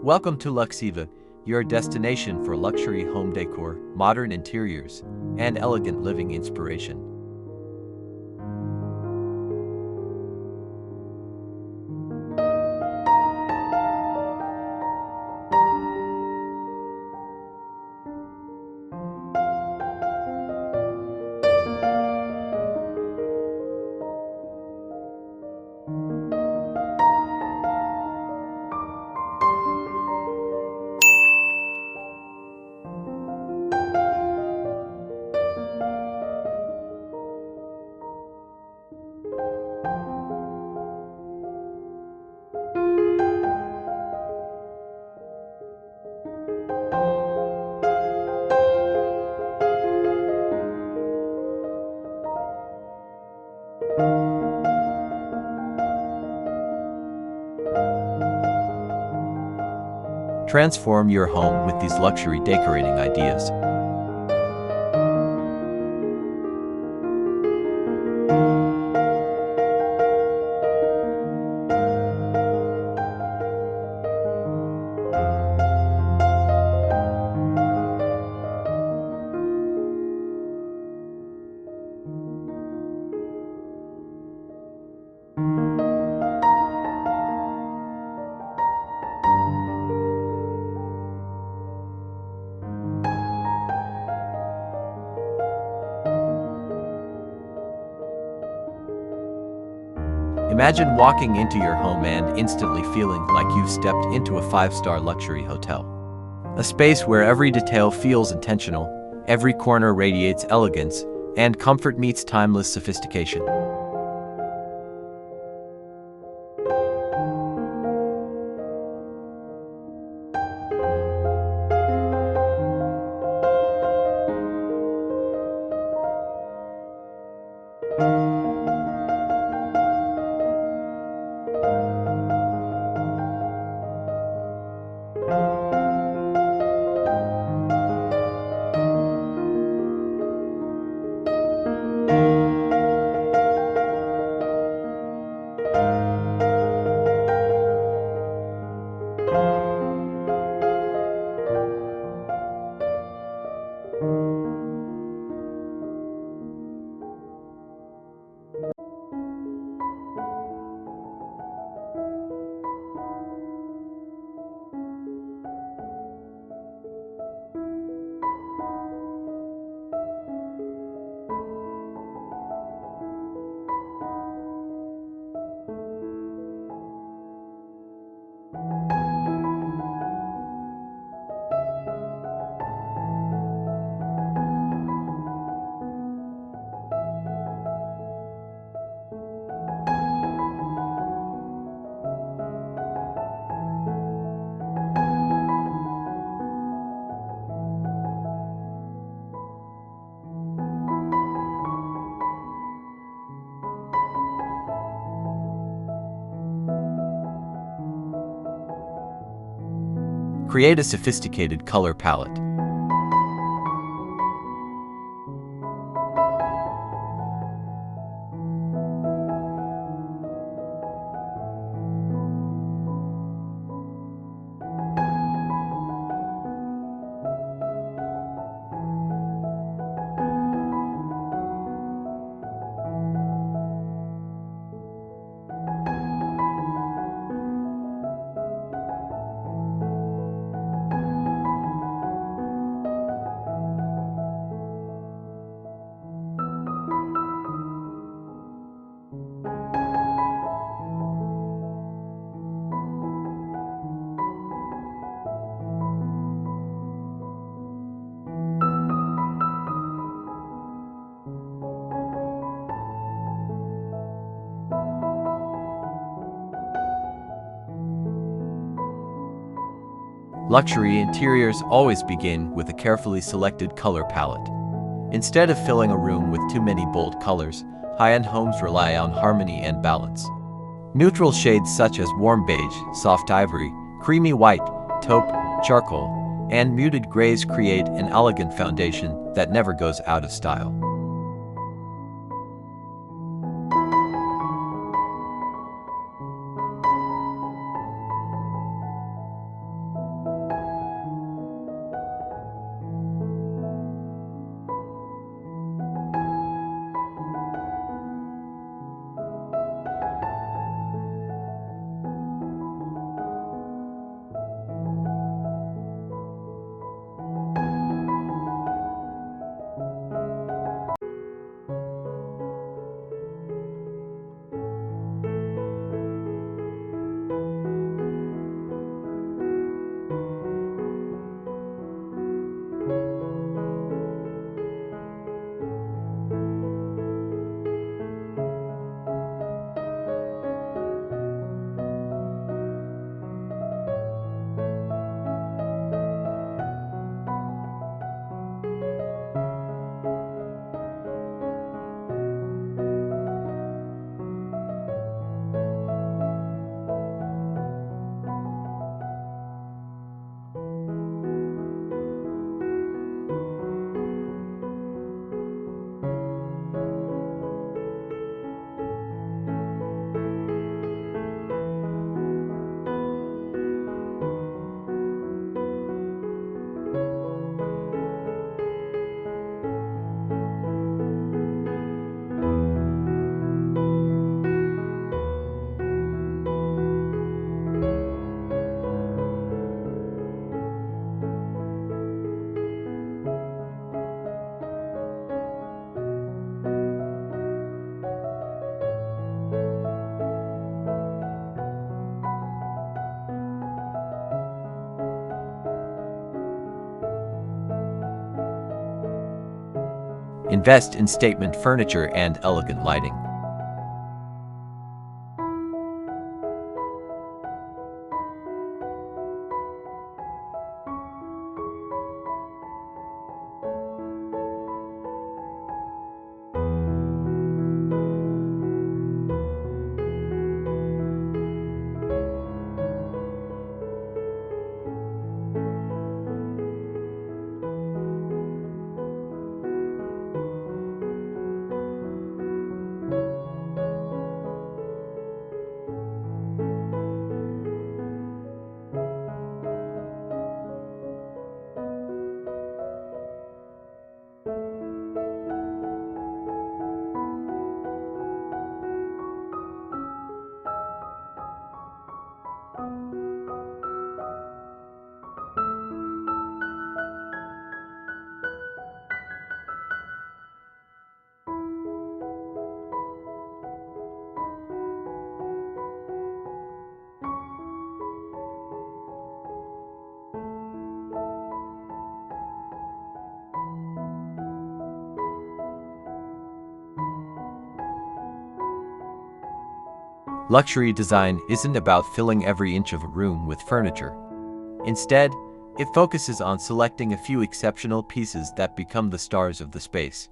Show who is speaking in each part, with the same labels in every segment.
Speaker 1: Welcome to Luxiva, your destination for luxury home decor, modern interiors, and elegant living inspiration. Transform your home with these luxury decorating ideas. Imagine walking into your home and instantly feeling like you've stepped into a five-star luxury hotel. A space where every detail feels intentional, every corner radiates elegance, and comfort meets timeless sophistication. Create a sophisticated color palette. Luxury interiors always begin with a carefully selected color palette. Instead of filling a room with too many bold colors, high-end homes rely on harmony and balance. Neutral shades such as warm beige, soft ivory, creamy white, taupe, charcoal, and muted grays create an elegant foundation that never goes out of style. Invest in statement furniture and elegant lighting. Luxury design isn't about filling every inch of a room with furniture. Instead, it focuses on selecting a few exceptional pieces that become the stars of the space.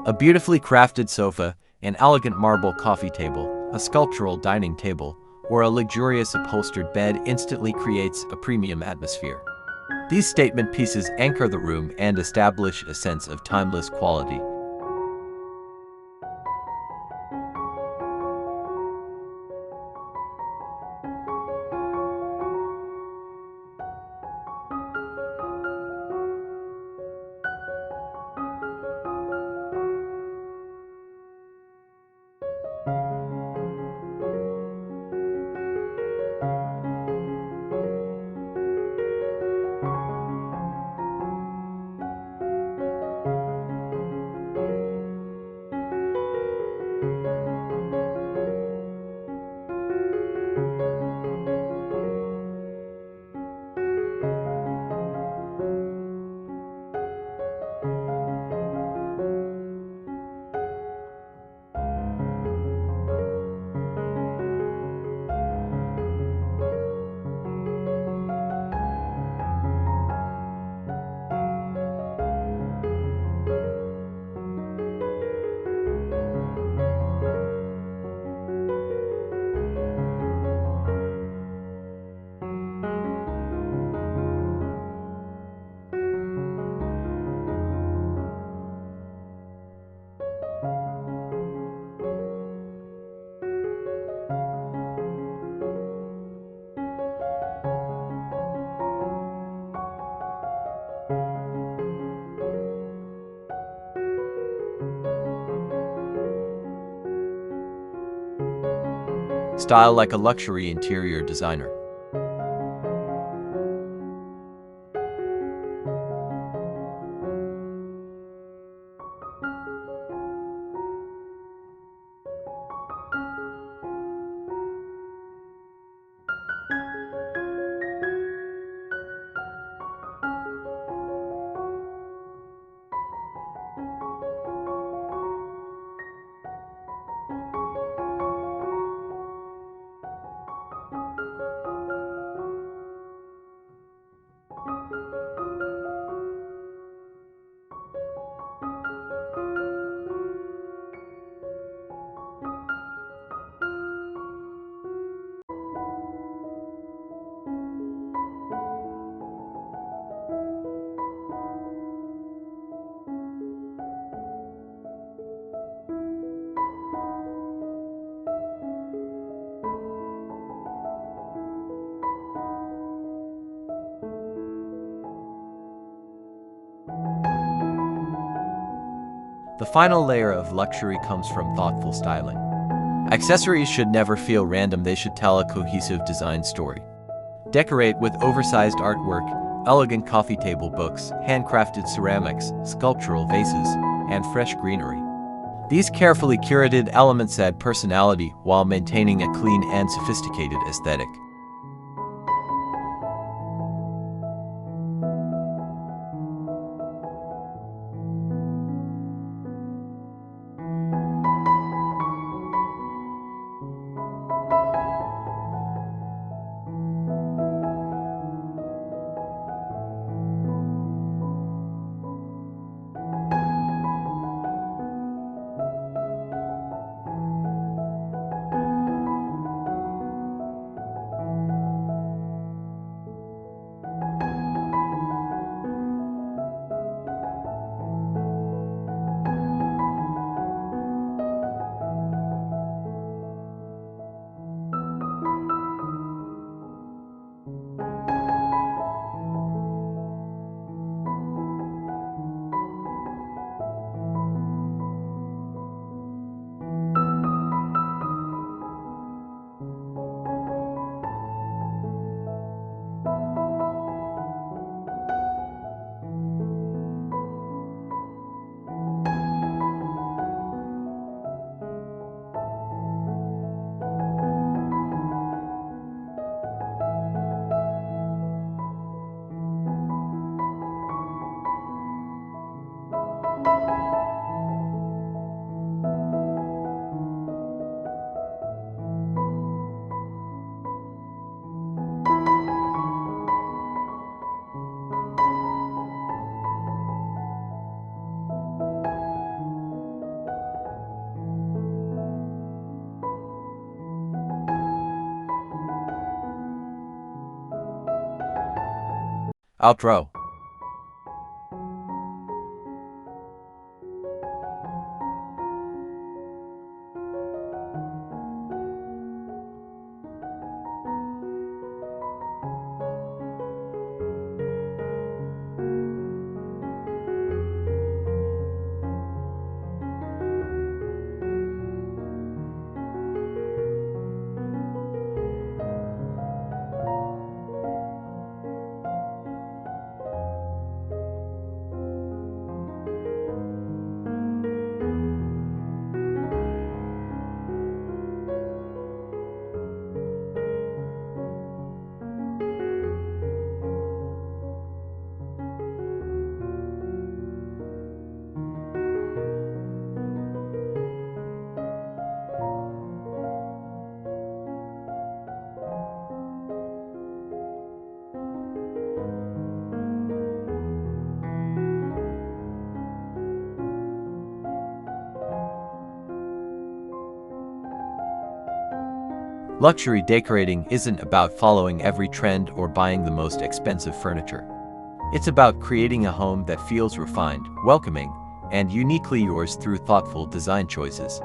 Speaker 1: A beautifully crafted sofa, an elegant marble coffee table, a sculptural dining table, or a luxurious upholstered bed instantly creates a premium atmosphere. These statement pieces anchor the room and establish a sense of timeless quality. Style like a luxury interior designer. The final layer of luxury comes from thoughtful styling. Accessories should never feel random, they should tell a cohesive design story. Decorate with oversized artwork, elegant coffee table books, handcrafted ceramics, sculptural vases, and fresh greenery. These carefully curated elements add personality while maintaining a clean and sophisticated aesthetic. Outro. Luxury decorating isn't about following every trend or buying the most expensive furniture. It's about creating a home that feels refined, welcoming, and uniquely yours through thoughtful design choices.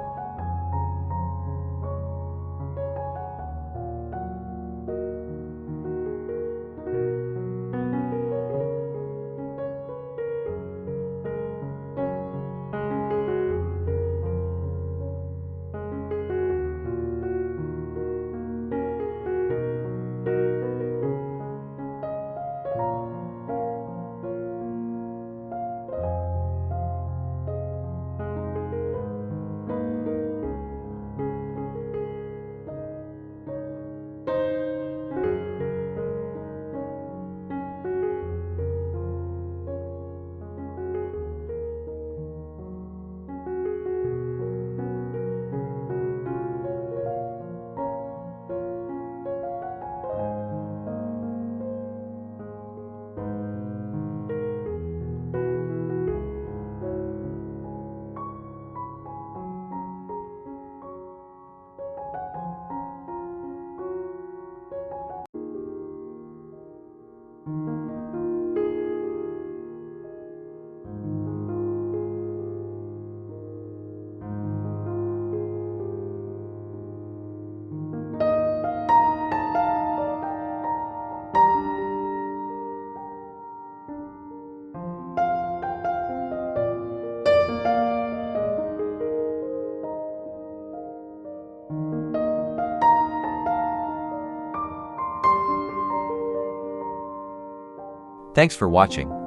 Speaker 1: Thanks for watching.